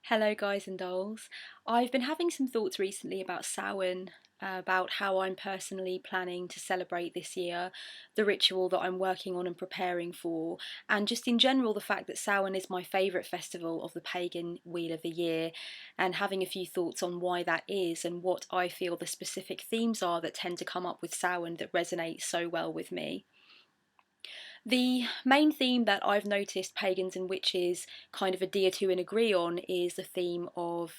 Hello, guys and dolls. I've been having some thoughts recently about Samhain, about how I'm personally planning to celebrate this year, the ritual that I'm working on and preparing for, and just in general the fact that Samhain is my favourite festival of the pagan wheel of the year, and having a few thoughts on why that is and what I feel the specific themes are that tend to come up with Samhain that resonate so well with me. The main theme that I've noticed pagans and witches kind of adhere to and agree on is the theme of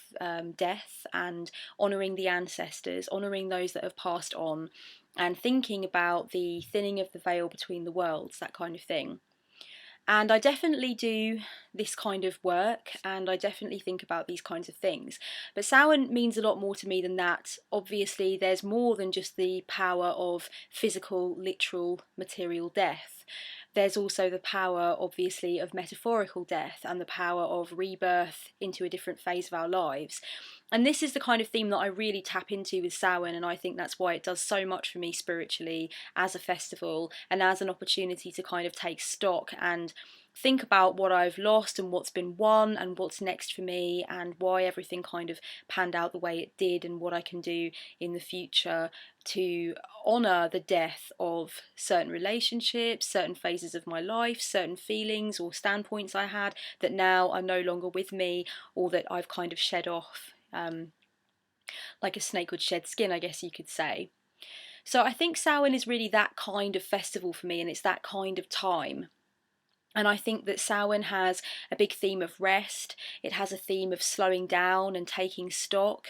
death and honouring the ancestors, honouring those that have passed on, and thinking about the thinning of the veil between the worlds, that kind of thing. And I definitely do this kind of work and I definitely think about these kinds of things. But Samhain means a lot more to me than that. Obviously, there's more than just the power of physical, literal, material death. There's also the power, obviously, of metaphorical death and the power of rebirth into a different phase of our lives. And this is the kind of theme that I really tap into with Samhain, and I think that's why it does so much for me spiritually as a festival and as an opportunity to kind of take stock and think about what I've lost and what's been won and what's next for me and why everything kind of panned out the way it did and what I can do in the future to honour the death of certain relationships, certain phases of my life, certain feelings or standpoints I had that now are no longer with me or that I've kind of shed off. Like a snake would shed skin, I guess you could say. So I think Samhain is really that kind of festival for me, and it's that kind of time. And I think that Samhain has a big theme of rest. It has a theme of slowing down and taking stock,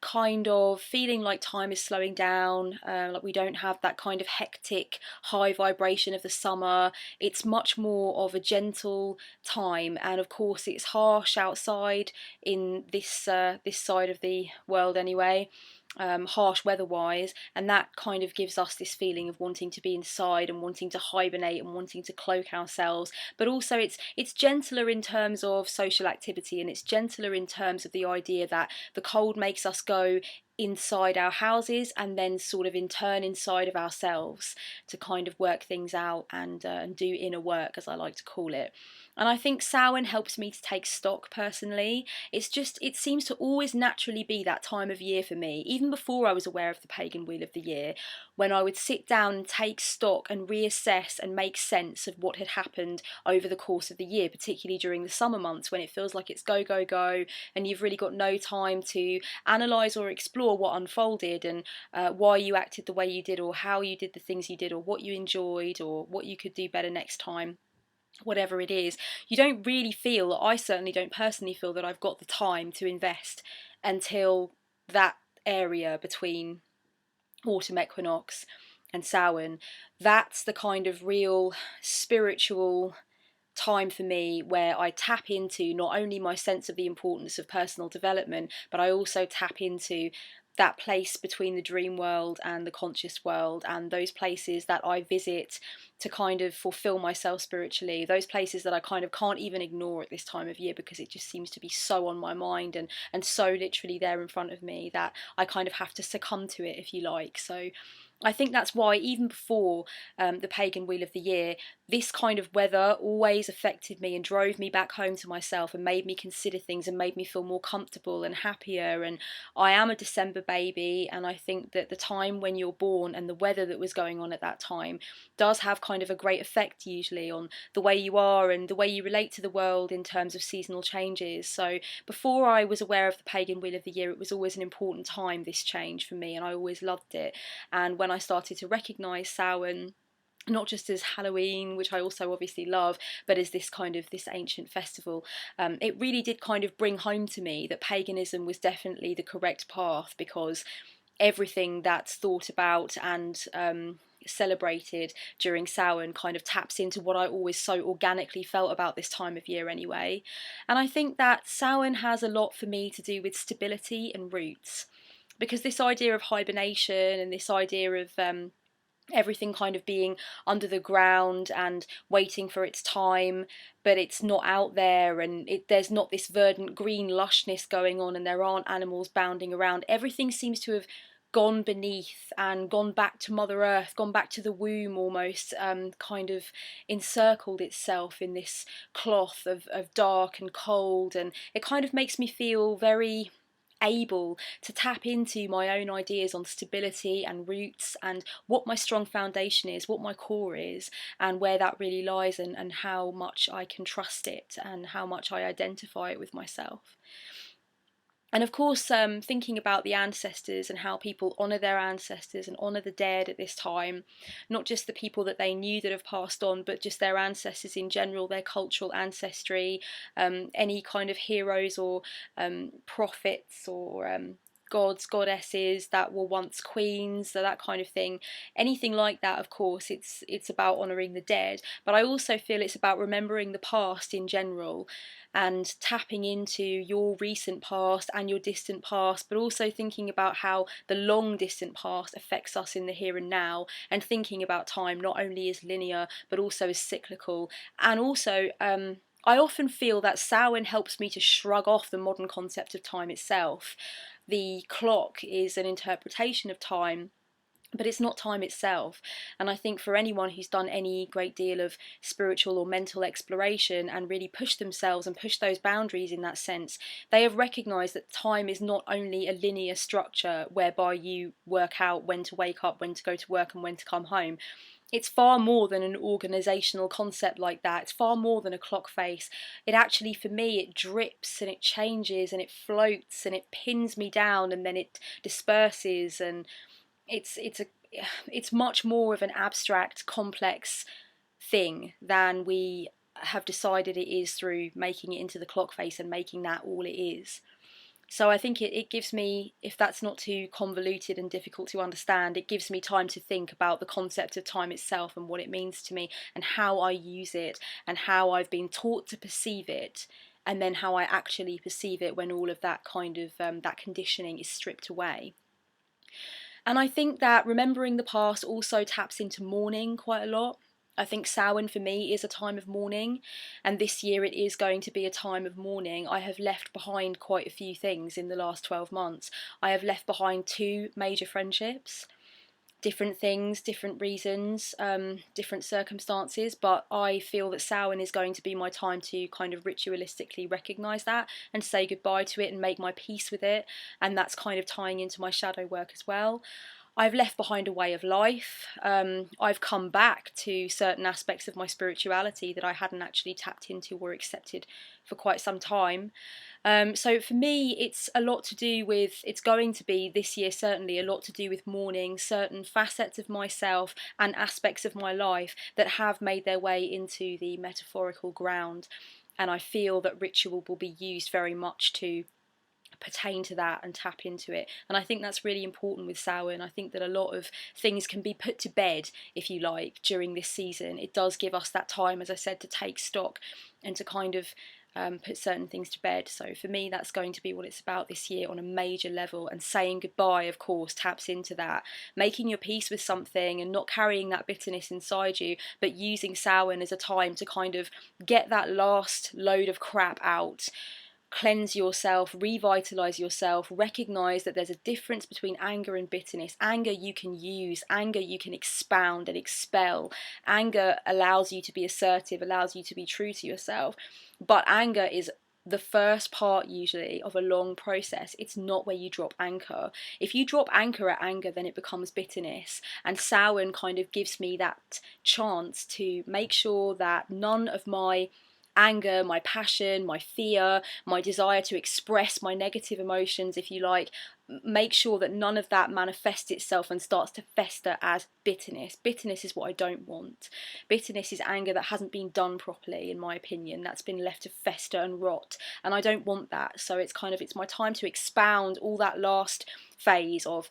kind of feeling like time is slowing down, like we don't have that kind of hectic high vibration of the summer. It's much more of a gentle time, and of course it's harsh outside in this side of the world anyway, harsh weather-wise, and that kind of gives us this feeling of wanting to be inside and wanting to hibernate and wanting to cloak ourselves. But also it's gentler in terms of social activity, and it's gentler in terms of the idea that the cold makes us go inside our houses and then sort of in turn inside of ourselves to kind of work things out and do inner work, as I like to call it. And I think Samhain helps me to take stock personally. It seems to always naturally be that time of year for me, even before I was aware of the pagan wheel of the year, when I would sit down and take stock and reassess and make sense of what had happened over the course of the year, particularly during the summer months when it feels like it's go, go, go, and you've really got no time to analyse or explore what unfolded and why you acted the way you did, or how you did the things you did, or what you enjoyed, or what you could do better next time. Whatever it is, you don't really feel, I certainly don't personally feel, that I've got the time to invest until that area between autumn equinox and Samhain. That's the kind of real spiritual time for me where I tap into not only my sense of the importance of personal development, but I also tap into that place between the dream world and the conscious world, and those places that I visit to kind of fulfill myself spiritually, those places that I kind of can't even ignore at this time of year because it just seems to be so on my mind and so literally there in front of me that I kind of have to succumb to it, if you like. So I think that's why even before the pagan wheel of the year, this kind of weather always affected me and drove me back home to myself and made me consider things and made me feel more comfortable and happier. And I am a December baby, and I think that the time when you're born and the weather that was going on at that time does have kind of a great effect usually on the way you are and the way you relate to the world in terms of seasonal changes. So before I was aware of the pagan wheel of the year, it was always an important time, this change for me, and I always loved it. And when I started to recognise Samhain not just as Halloween, which I also obviously love, but as this kind of this ancient festival, it really did kind of bring home to me that paganism was definitely the correct path, because everything that's thought about and celebrated during Samhain kind of taps into what I always so organically felt about this time of year anyway. And I think that Samhain has a lot for me to do with stability and roots, because this idea of hibernation and this idea of everything kind of being under the ground and waiting for its time, but it's not out there, and there's not this verdant green lushness going on, and there aren't animals bounding around. Everything seems to have gone beneath and gone back to Mother Earth, gone back to the womb almost, kind of encircled itself in this cloth of dark and cold, and it kind of makes me feel very able to tap into my own ideas on stability and roots and what my strong foundation is, what my core is, and where that really lies, and how much I can trust it and how much I identify it with myself. And of course, thinking about the ancestors and how people honour their ancestors and honour the dead at this time, not just the people that they knew that have passed on, but just their ancestors in general, their cultural ancestry, any kind of heroes or prophets or gods, goddesses that were once queens, so that kind of thing. Anything like that, of course, it's about honouring the dead. But I also feel it's about remembering the past in general, and tapping into your recent past and your distant past, but also thinking about how the long distant past affects us in the here and now, and thinking about time not only as linear but also as cyclical. And also, I often feel that Samhain helps me to shrug off the modern concept of time itself. The clock is an interpretation of time, but it's not time itself. And I think for anyone who's done any great deal of spiritual or mental exploration and really pushed themselves and pushed those boundaries in that sense, they have recognised that time is not only a linear structure whereby you work out when to wake up, when to go to work and when to come home. It's far more than an organisational concept like that. It's far more than a clock face. It actually, for me, it drips and it changes and it floats and it pins me down and then it disperses, and it's much more of an abstract, complex thing than we have decided it is through making it into the clock face and making that all it is. So I think it gives me, if that's not too convoluted and difficult to understand, it gives me time to think about the concept of time itself and what it means to me and how I use it and how I've been taught to perceive it, and then how I actually perceive it when all of that kind of that conditioning is stripped away. And I think that remembering the past also taps into mourning quite a lot. I think Samhain for me is a time of mourning, and this year it is going to be a time of mourning. I have left behind quite a few things in the last 12 months. I have left behind 2 major friendships. Different things, different reasons, different circumstances, but I feel that Samhain is going to be my time to kind of ritualistically recognise that and say goodbye to it and make my peace with it, and that's kind of tying into my shadow work as well. I've left behind a way of life. I've come back to certain aspects of my spirituality that I hadn't actually tapped into or accepted for quite some time. So for me, it's a lot to do with, it's going to be this year certainly a lot to do with mourning certain facets of myself and aspects of my life that have made their way into the metaphorical ground. And I feel that ritual will be used very much to pertain to that and tap into it. And I think that's really important with Samhain. I think that a lot of things can be put to bed, if you like, during this season. It does give us that time, as I said, to take stock and to kind of put certain things to bed. So for me, that's going to be what it's about this year on a major level. And saying goodbye, of course, taps into that. Making your peace with something and not carrying that bitterness inside you, but using Samhain as a time to kind of get that last load of crap out. Cleanse yourself, revitalise yourself, recognise that there's a difference between anger and bitterness. Anger you can use, anger you can expound and expel. Anger allows you to be assertive, allows you to be true to yourself. But anger is the first part usually of a long process. It's not where you drop anchor. If you drop anchor at anger, then it becomes bitterness. And Samhain kind of gives me that chance to make sure that none of my anger, my passion, my fear, my desire to express my negative emotions, if you like, make sure that none of that manifests itself and starts to fester as bitterness. Bitterness is what I don't want. Bitterness is anger that hasn't been done properly, in my opinion, that's been left to fester and rot, and I don't want that. So it's my time to expound all that last phase of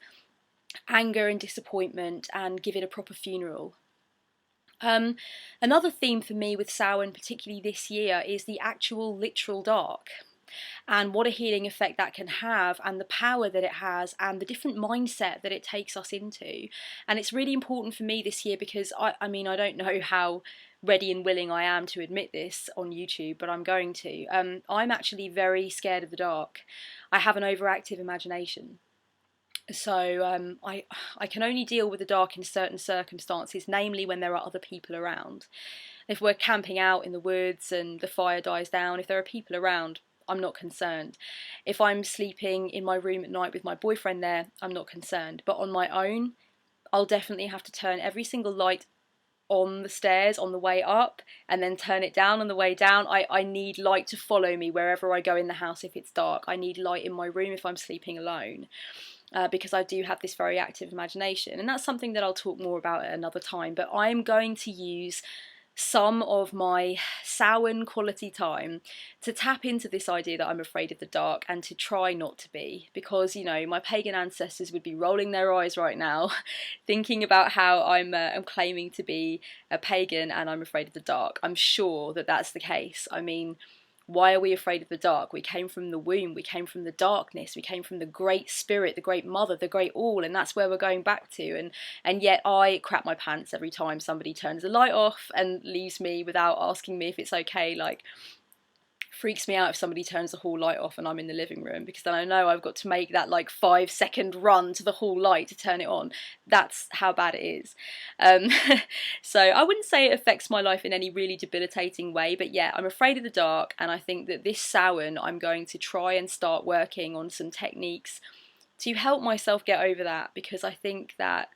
anger and disappointment and give it a proper funeral. Another theme for me with Samhain, particularly this year, is the actual literal dark, and what a healing effect that can have, and the power that it has, and the different mindset that it takes us into. And it's really important for me this year because I mean, I don't know how ready and willing I am to admit this on YouTube, but I'm going to. I'm actually very scared of the dark. I have an overactive imagination. So I can only deal with the dark in certain circumstances, namely when there are other people around. If we're camping out in the woods and the fire dies down, if there are people around, I'm not concerned. If I'm sleeping in my room at night with my boyfriend there, I'm not concerned. But on my own, I'll definitely have to turn every single light on the stairs on the way up and then turn it down on the way down. I need light to follow me wherever I go in the house if it's dark. I need light in my room if I'm sleeping alone. Because I do have this very active imagination, and that's something that I'll talk more about at another time. But I'm going to use some of my Samhain quality time to tap into this idea that I'm afraid of the dark and to try not to be, because, you know, my pagan ancestors would be rolling their eyes right now thinking about how I'm claiming to be a pagan and I'm afraid of the dark. I'm sure that that's the case. I mean, why are we afraid of the dark? We came from the womb, we came from the darkness, we came from the great spirit, the great mother, the great all, and that's where we're going back to. And yet I crap my pants every time somebody turns the light off and leaves me without asking me if it's okay. Like, freaks me out if somebody turns the hall light off and I'm in the living room, because then I know I've got to make that like 5-second run to the hall light to turn it on. That's how bad it is. Um, so I wouldn't say it affects my life in any really debilitating way, but yeah, I'm afraid of the dark, and I think that this Samhain I'm going to try and start working on some techniques to help myself get over that, because I think that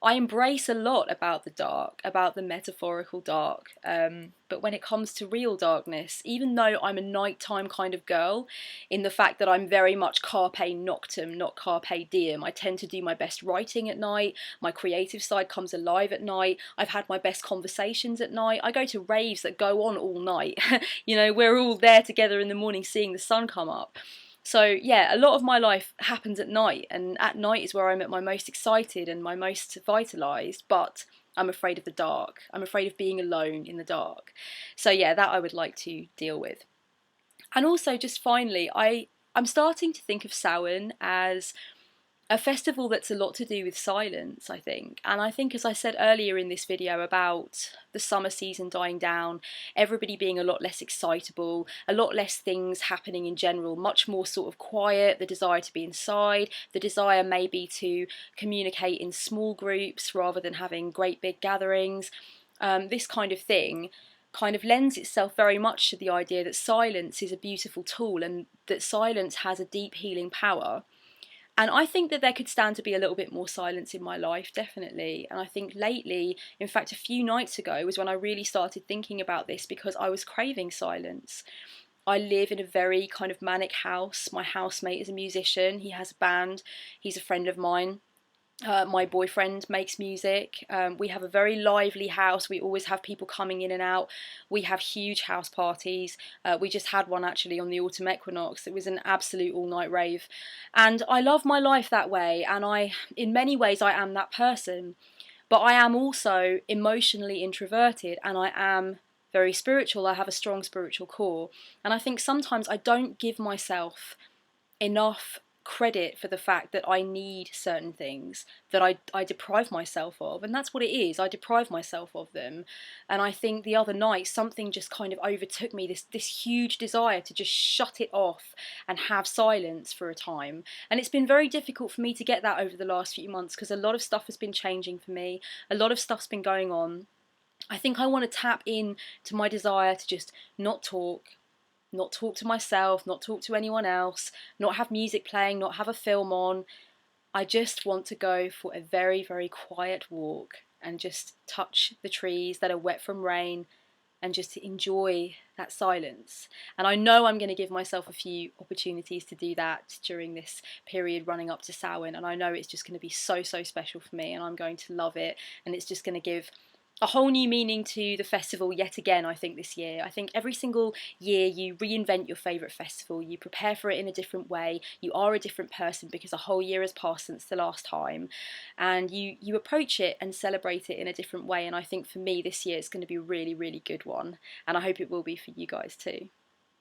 I embrace a lot about the dark, about the metaphorical dark, but when it comes to real darkness, even though I'm a nighttime kind of girl, in the fact that I'm very much carpe noctem, not carpe diem, I tend to do my best writing at night, my creative side comes alive at night, I've had my best conversations at night, I go to raves that go on all night, you know, we're all there together in the morning seeing the sun come up. So yeah, a lot of my life happens at night, and at night is where I'm at my most excited and my most vitalised, but I'm afraid of the dark. I'm afraid of being alone in the dark. So yeah, that I would like to deal with. And also, just finally, I'm starting to think of Samhain as a festival that's a lot to do with silence, I think. And I think, as I said earlier in this video about the summer season dying down, everybody being a lot less excitable, a lot less things happening in general, much more sort of quiet, the desire to be inside, the desire maybe to communicate in small groups rather than having great big gatherings, this kind of thing kind of lends itself very much to the idea that silence is a beautiful tool and that silence has a deep healing power. And I think that there could stand to be a little bit more silence in my life, definitely. And I think lately, in fact, a few nights ago, was when I really started thinking about this, because I was craving silence. I live in a very kind of manic house. My housemate is a musician, he has a band, he's a friend of mine. My boyfriend makes music. We have a very lively house. We always have people coming in and out. We have huge house parties. We just had one actually on the autumn equinox. It was an absolute all-night rave. And I love my life that way. And in many ways, I am that person. But I am also emotionally introverted, and I am very spiritual. I have a strong spiritual core. And I think sometimes I don't give myself enough credit for the fact that I need certain things, that I deprive myself of, and that's what it is. I deprive myself of them. And I think the other night something just kind of overtook me, this huge desire to just shut it off and have silence for a time. And it's been very difficult for me to get that over the last few months, because a lot of stuff has been changing for me, a lot of stuff's been going on. I think I want to tap in to my desire to just not talk to myself, not talk to anyone else, not have music playing, not have a film on. I just want to go for a very, very quiet walk and just touch the trees that are wet from rain and just enjoy that silence. And I know I'm going to give myself a few opportunities to do that during this period running up to Samhain, and I know it's just going to be so, so special for me, and I'm going to love it, and it's just going to give a whole new meaning to the festival yet again, I think, this year. I think every single year you reinvent your favourite festival, you prepare for it in a different way, you are a different person because a whole year has passed since the last time, and you approach it and celebrate it in a different way. And I think for me this year it's going to be a really, really good one, and I hope it will be for you guys too.